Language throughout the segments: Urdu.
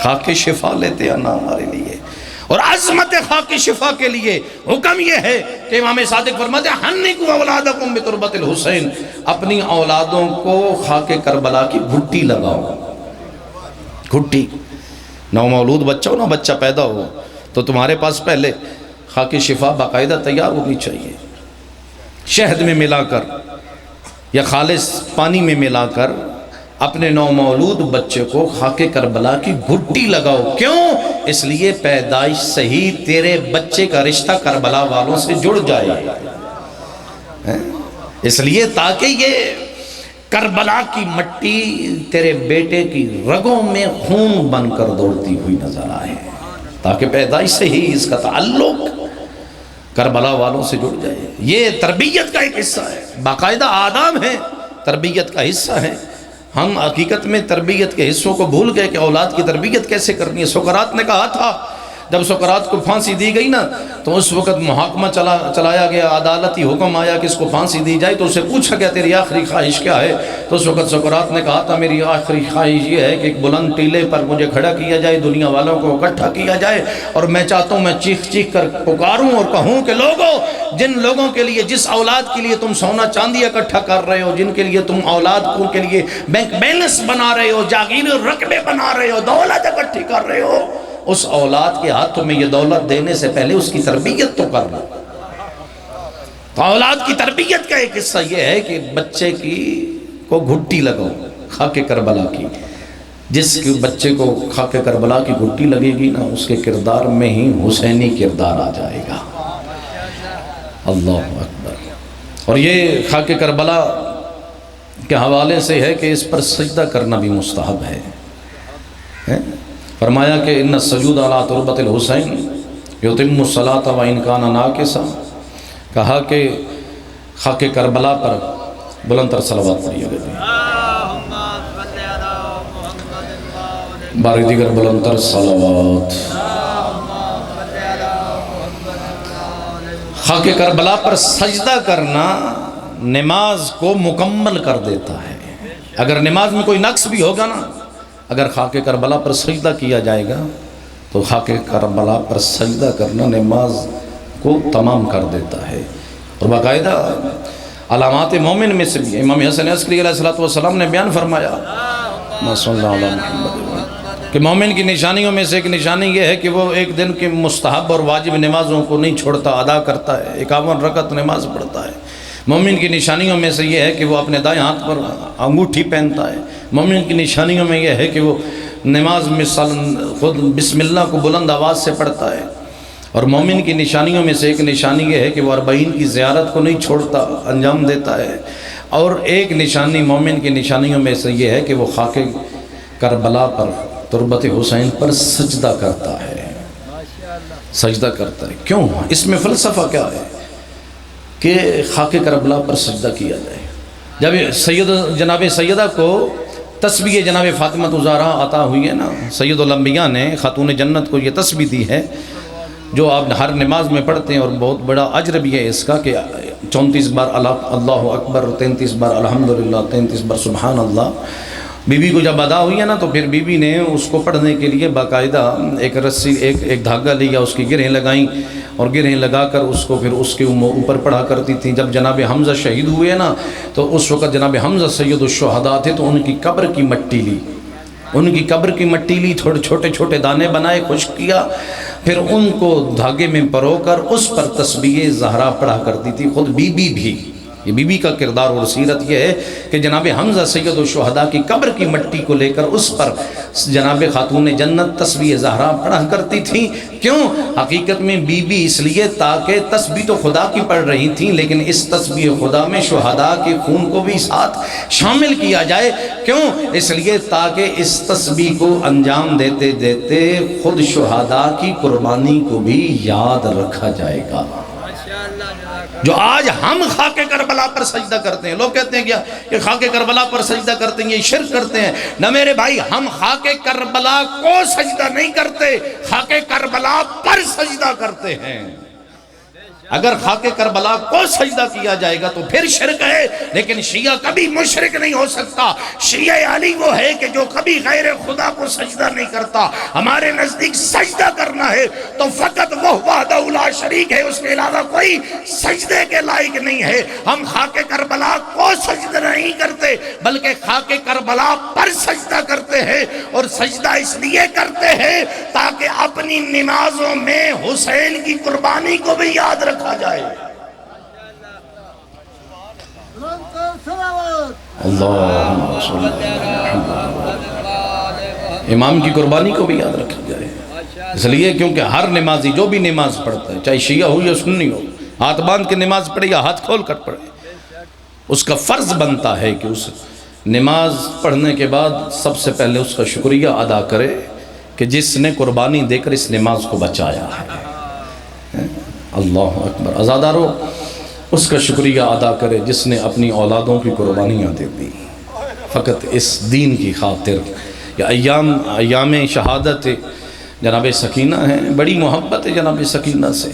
خاک شفا لیتے آنا ہمارے لیے، اور عظمت خاک شفا کے لیے حکم یہ ہے کہ امام صادق فرماتے ہیں حنکوا اولادکم بتربۃ الحسین، اپنی اولادوں کو خاک کربلا کی گھٹی لگاؤ۔ گھٹی، نو مولود بچہ ہو نا، بچہ پیدا ہو تو تمہارے پاس پہلے خاک شفا باقاعدہ تیار ہونی چاہیے، شہد میں ملا کر یا خالص پانی میں ملا کر اپنے نو مولود بچے کو خاک کربلا کی گھٹی لگاؤ۔ کیوں؟ اس لیے پیدائش صحیح تیرے بچے کا رشتہ کربلا والوں سے جڑ جائے، اس لیے تاکہ یہ کربلا کی مٹی تیرے بیٹے کی رگوں میں خون بن کر دوڑتی ہوئی نظر آئے، تاکہ پیدائش صحیح اس کا تعلق کربلا والوں سے جڑ جائے۔ یہ تربیت کا ایک حصہ ہے، باقاعدہ آداب ہے، تربیت کا حصہ ہے۔ ہم حقیقت میں تربیت کے حصوں کو بھول گئے کہ اولاد کی تربیت کیسے کرنی ہے۔ سقراط نے کہا تھا، جب سقراط کو پھانسی دی گئی نا تو اس وقت محاکمہ چلایا گیا، عدالتی حکم آیا کہ اس کو پھانسی دی جائے، تو اسے پوچھا گیا تیری آخری خواہش کیا ہے؟ تو اس وقت سقراط نے کہا تھا میری آخری خواہش یہ ہے کہ ایک بلند ٹیلے پر مجھے کھڑا کیا جائے، دنیا والوں کو اکٹھا کیا جائے، اور میں چاہتا ہوں میں چیخ چیخ کر پکاروں اور کہوں کہ لوگوں، جن لوگوں کے لیے، جس اولاد کے لیے تم سونا چاندی اکٹھا کر رہے ہو، جن کے لیے تم اولاد کو کے لیے بینک بیلنس بنا رہے ہو، جاگیر رقبے بنا رہے ہو، دولت اکٹھی کر رہے ہو، اس اولاد کے ہاتھوں میں یہ دولت دینے سے پہلے اس کی تربیت تو کر لو۔ تو اولاد کی تربیت کا ایک حصہ یہ ہے کہ بچے کو گھٹی لگاؤ خاک کربلا کی۔ جس کے بچے کو خاک کربلا کی گھٹی لگے گی نا، اس کے کردار میں ہی حسینی کردار آ جائے گا۔ اللہ اکبر۔ اور یہ خاک کربلا کے حوالے سے ہے کہ اس پر سجدہ کرنا بھی مستحب ہے۔ فرمایا کہ ان السجود علی تربۃ الحسین یتم الصلاۃ وان کان ناقصا، کہا کہ خاک کربلا پر بلند تر صلوات پڑھیے گا، باری دیگر بلند تر صلوات۔ خاک کربلا پر سجدہ کرنا نماز کو مکمل کر دیتا ہے۔ اگر نماز میں کوئی نقص بھی ہوگا نا، اگر خاک کربلا پر سجدہ کیا جائے گا تو خاک کربلا پر سجدہ کرنا نماز کو تمام کر دیتا ہے۔ اور باقاعدہ علامات مومن میں سے بھی امام حسن عسکری علیہ السلام نے بیان فرمایا صلی اللہ علیہ محمد کہ مومن کی نشانیوں میں سے ایک نشانی یہ ہے کہ وہ ایک دن کی مستحب اور واجب نمازوں کو نہیں چھوڑتا، ادا کرتا ہے، 51 رکعت نماز پڑھتا ہے۔ مومن کی نشانیوں میں سے یہ ہے کہ وہ اپنے دائیں ہاتھ پر انگوٹھی پہنتا ہے۔ مومن کی نشانیوں میں یہ ہے کہ وہ نماز میں خود بسم اللہ کو بلند آواز سے پڑھتا ہے۔ اور مومن کی نشانیوں میں سے ایک نشانی یہ ہے کہ وہ 40 کی زیارت کو نہیں چھوڑتا، انجام دیتا ہے۔ اور ایک نشانی مومن کی نشانیوں میں سے یہ ہے کہ وہ خاک کربلا پر تربت حسین پر سجدہ کرتا ہے، سجدہ کرتا ہے۔ کیوں؟ اس میں فلسفہ کیا ہے کہ خاک کربلا پر سجدہ کیا جائے؟ جب جناب سیدہ کو تسبیح جناب فاطمہ الزہرا عطا ہوئی ہے نا، سید الانبیاء نے خاتون جنت کو یہ تسبیح دی ہے جو آپ ہر نماز میں پڑھتے ہیں، اور بہت بڑا اجر بھی ہے اس کا کہ 34 بار اللہ اکبر، 33 بار الحمدللہ، 33 بار سبحان اللہ۔ بی بی کو جب ادا ہوئی ہے نا تو پھر بی بی نے اس کو پڑھنے کے لیے باقاعدہ ایک رسی ایک دھاگا لیا، اس کی گرہیں لگائیں، اور گرہیں لگا کر اس کو پھر اس کے اوپر پڑھا کرتی تھیں۔ جب جناب حمزہ شہید ہوئے نا تو اس وقت جناب حمزہ سید الشہداء تھے، تو ان کی قبر کی مٹی لی، ان کی قبر کی مٹی لی، تھوڑے چھوٹے چھوٹے دانے بنائے، خشک کیا، پھر ان کو دھاگے میں پرو کر اس پر تسبیح زہرا پڑھا کرتی تھی خود بی بی بھی۔ یہ بی بی کا کردار اور سیرت یہ ہے کہ جناب حمزہ سید الشہداء کی قبر کی مٹی کو لے کر اس پر جناب خاتون جنت تسبیح زہرا پڑھا کرتی تھی۔ کیوں؟ حقیقت میں بی بی اس لیے تاکہ تسبیح تو خدا کی پڑھ رہی تھیں، لیکن اس تسبیح خدا میں شہداء کے خون کو بھی ساتھ شامل کیا جائے۔ کیوں؟ اس لیے تاکہ اس تسبیح کو انجام دیتے دیتے خود شہداء کی قربانی کو بھی یاد رکھا جائے گا۔ جو آج ہم خاک کربلا پر سجدہ کرتے ہیں، لوگ کہتے ہیں کہ خاک کربلا پر سجدہ کرتے ہیں، یہ شرک کرتے ہیں۔ نہ میرے بھائی، ہم خاک کربلا کو سجدہ نہیں کرتے، خاک کربلا پر سجدہ کرتے ہیں۔ اگر خاک کربلا کو سجدہ کیا جائے گا تو پھر شرک ہے، لیکن شیعہ کبھی مشرک نہیں ہو سکتا۔ شیعہ علی وہ ہے کہ جو کبھی غیر خدا کو سجدہ نہیں کرتا۔ ہمارے نزدیک سجدہ کرنا ہے تو فقط وہ وحدہ لا شریک ہے، اس کے علاوہ کوئی سجدے کے لائق نہیں ہے۔ ہم خاک کربلا کو سجدہ نہیں کرتے بلکہ خاک کربلا پر سجدہ کرتے ہیں، اور سجدہ اس لیے کرتے ہیں تاکہ اپنی نمازوں میں حسین کی قربانی کو بھی یاد رکھا جائے۔ اللہم صلی اللہ علیہ وسلم، امام کی قربانی کو بھی یاد رکھا جائے، اس لیے کیونکہ ہر نمازی جو بھی نماز پڑھتا ہے، چاہے شیعہ ہو یا سنی ہو، ہاتھ باندھ کے نماز پڑھے یا ہاتھ کھول کر پڑھے، اس کا فرض بنتا ہے کہ اس نماز پڑھنے کے بعد سب سے پہلے اس کا شکریہ ادا کرے کہ جس نے قربانی دے کر اس نماز کو بچایا ہے۔ اللہ اکبر۔ عزادارو، اس کا شکریہ ادا کرے جس نے اپنی اولادوں کی قربانیاں دے دی فقط اس دین کی خاطر۔ یا ایام شہادت جناب سکینہ ہیں، بڑی محبت ہے جناب سکینہ سے،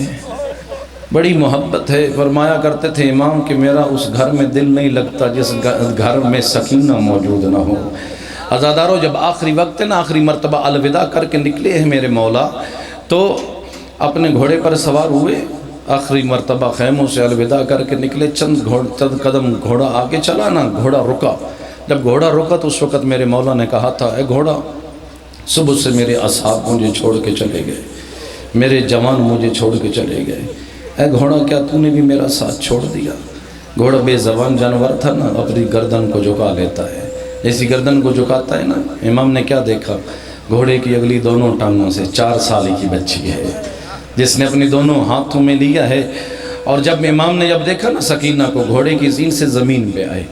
بڑی محبت ہے۔ فرمایا کرتے تھے امام کہ میرا اس گھر میں دل نہیں لگتا جس گھر میں سکینہ موجود نہ ہو۔ عزادارو، جب آخری وقت ہے نا، آخری مرتبہ الوداع کر کے نکلے ہیں میرے مولا، تو اپنے گھوڑے پر سوار ہوئے، آخری مرتبہ خیموں سے الوداع کر کے نکلے، چند قدم گھوڑا آگے چلا نا، گھوڑا رکا۔ جب گھوڑا رکا تو اس وقت میرے مولا نے کہا تھا، اے گھوڑا، صبح سے میرے اصحاب مجھے چھوڑ کے چلے گئے، میرے جوان مجھے چھوڑ کے چلے گئے، اے گھوڑا کیا تو نے بھی میرا ساتھ چھوڑ دیا؟ گھوڑا بے زبان جانور تھا نا، اپنی گردن کو جھکا لیتا ہے، جیسی گردن کو جھکاتا ہے نا۔ امام نے کیا دیکھا؟ گھوڑے کی اگلی دونوں ٹانگوں سے 4 سال کی بچی ہے جس نے اپنی دونوں ہاتھوں میں لیا ہے۔ اور جب امام نے جب دیکھا نا سکینہ کو، گھوڑے کی زین سے زمین پہ آئے،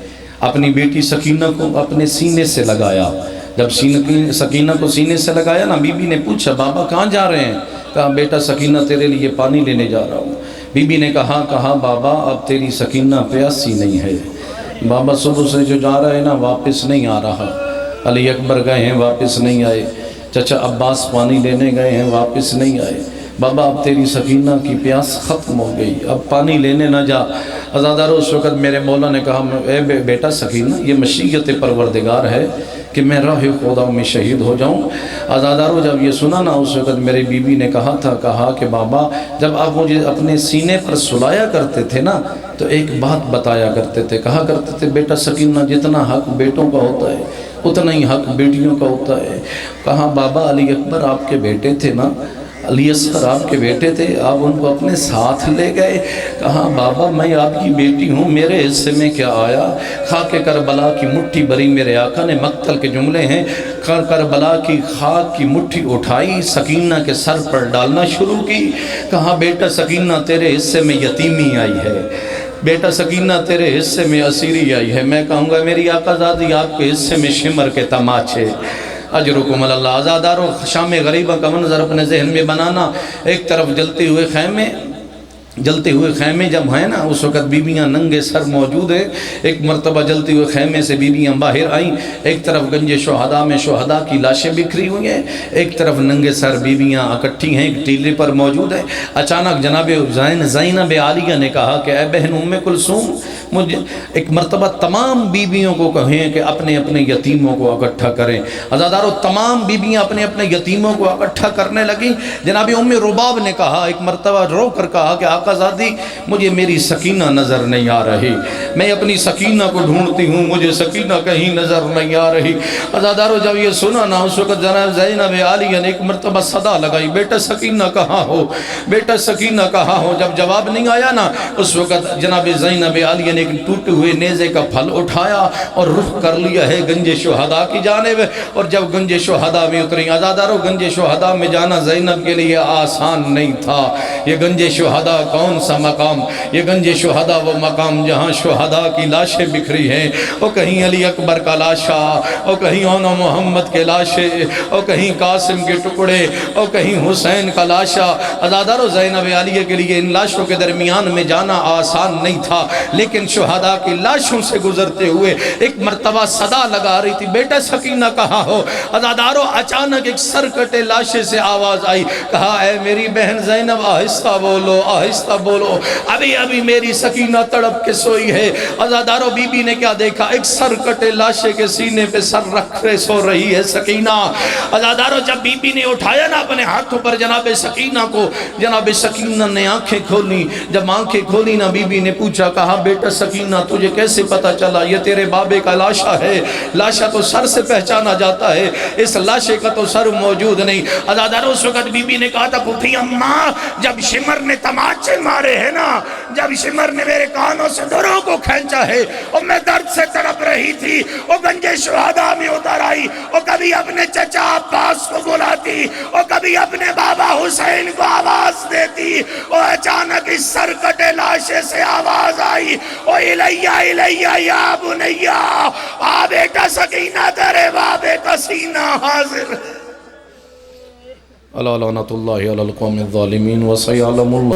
اپنی بیٹی سکینہ کو اپنے سینے سے لگایا۔ جب سکینہ کو سینے سے لگایا نا، بی بی نے پوچھا بابا کہاں جا رہے ہیں؟ کہا بیٹا سکینہ تیرے لیے پانی لینے جا رہا ہوں۔ بی بی نے کہا بابا اب تیری سکینہ پیاسی نہیں ہے، بابا صبح سے جو جا رہا ہے نا واپس نہیں آ رہا۔ علی اکبر گئے ہیں واپس نہیں آئے، چچا عباس پانی لینے گئے ہیں واپس نہیں آئے، بابا اب تیری سکینہ کی پیاس ختم ہو گئی، اب پانی لینے نہ جا۔ عزادارو، اس وقت میرے مولا نے کہا اے بیٹا سکینہ، یہ مشیت پروردگار ہے کہ میں راہ خدا میں شہید ہو جاؤں۔ عزادارو، جب یہ سنا نا، اس وقت میری بی بی نے کہا کہ بابا جب آپ مجھے اپنے سینے پر سلایا کرتے تھے نا تو ایک بات بتایا کرتے تھے، کہا کرتے تھے بیٹا سکینہ جتنا حق بیٹوں کا ہوتا ہے اتنا ہی حق بیٹیوں کا ہوتا ہے۔ کہا بابا علی اکبر آپ کے بیٹے تھے نا، علی اصغر آپ کے بیٹے تھے، آپ ان کو اپنے ساتھ لے گئے۔ کہا بابا میں آپ کی بیٹی ہوں، میرے حصے میں کیا آیا؟ خاک کربلا کی مٹھی بری، میرے آقا نے مقتل کے جملے ہیں، کربلا کی خاک کی مٹھی اٹھائی، سکینہ کے سر پر ڈالنا شروع کی۔ کہا بیٹا سکینہ تیرے حصے میں یتیمی آئی ہے، بیٹا سکینہ تیرے حصے میں اسیری آئی ہے، میں کہوں گا میری آقا زادی آپ کے حصے میں شمر کے تماچے۔ اجرکم اللہ۔ عزادارو، شام غریبہ کا منظر اپنے ذہن میں بنانا، ایک طرف جلتے ہوئے خیمے جب ہیں نا، اس وقت بیبیاں ننگے سر موجود ہیں۔ ایک مرتبہ جلتے ہوئے خیمے سے بیبیاں باہر آئیں، ایک طرف گنج شہداء میں شہداء کی لاشیں بکھری ہوئی ہیں، ایک طرف ننگے سر بیبیاں اکٹھی ہیں، ایک ٹیلے پر موجود ہیں۔ اچانک جناب زینب عالیہ نے کہا کہ اے بہن ام کلثوم، مجھے ایک مرتبہ تمام بیبیوں کو کہیں کہ اپنے اپنے یتیموں کو اکٹھا کریں۔ عزادارو، تمام بیبیاں اپنے اپنے یتیموں کو اکٹھا کرنے لگیں۔ جناب ام رباب نے کہا، ایک مرتبہ رو کر کہا کہ آقا زادی مجھے میری سکینہ نظر نہیں آ رہی، میں اپنی سکینہ کو ڈھونڈتی ہوں، مجھے سکینہ کہیں نظر نہیں آ رہی۔ عزادارو، جب یہ سنا نا، اس وقت جناب زینب عالیہ نے ایک مرتبہ صدا لگائی، بیٹا سکینہ کہاں ہو، بیٹا سکینہ کہاں ہو؟ جب جواب نہیں آیا نا، اس وقت جناب زینب عالیہ نے ایک ٹوٹے ہوئے نیزے کا پھل اٹھایا اور رخ کر لیا ہے گنج شہداء کی جانب۔ اور جب گنج شہداء میں اتری، عزادارو گنج شہداء میں جانا زینب کے لیے آسان نہیں تھا۔ یہ گنج شہداء کون سا مقام؟ یہ گنج شہداء وہ مقام جہاں شہداء کی لاشیں بکھری ہیں، وہ کہیں علی اکبر کا لاشا، وہ کہیں اون محمد کے لاشے، وہ کہیں قاسم کے ٹکڑے، وہ کہیں حسین کا لاشا۔ عزادارو، زینب عالیہ کے لیے ان لاشوں کے درمیان میں جانا آسان نہیں تھا، لیکن شہداء کی لاشوں سے گزرتے ہوئے ایک مرتبہ صدا لگا رہی تھی، بیٹا سکینہ کہاں ہو؟ عزادارو اچانک ایک سر کٹے لاشے سے آواز آئی، کہا اے میری بہن زینب آہستہ بولو، آہستہ بولو، ابھی ابھی میری سکینہ تڑپ کے سوئی ہے۔ عزادارو بی بی نے کیا دیکھا؟ ایک سر کٹے لاشے کے سینے پہ سر رکھ کر سو رہی ہے سکینہ۔ عزادارو جب بی بی نے اٹھایا نا اپنے ہاتھوں پر جناب سکینہ کو، جناب سکینہ نے آنکھیں کھولی، جب آنکھیں کھولی نا بی بی نے پوچھا، کہا بیٹا سکینہ تجھے کیسے پتا چلا یہ تیرے بابے کا لاشا ہے؟ لاشا تو سر سے پہچانا جاتا ہے، اس لاشے کا تو سر موجود نہیں۔ عزادارو اس وقت بی بی نے کہا تھا پوپھی اماں جب شمر نے تماچے مارے ہیں نا، جب شمر نے میرے کانوں سے دروں کو کھینچا ہے اور میں درد سے تڑپ رہی تھی، وہ گنجے شہداء میں اتر آئی، وہ کبھی اپنے چچا عباس کو بلاتی اور کبھی اپنے بابا حسین کو آواز دیتی، اور اچانک اس سر کٹے لاشے سے آواز آئی، او الیہ الیہ یا بنیہ، آ بیٹا سکینہ تیرے بابے کا سینہ حاضر۔ اللہ لعنت اللہ علی القوم الظالمین وسیعلم اللہ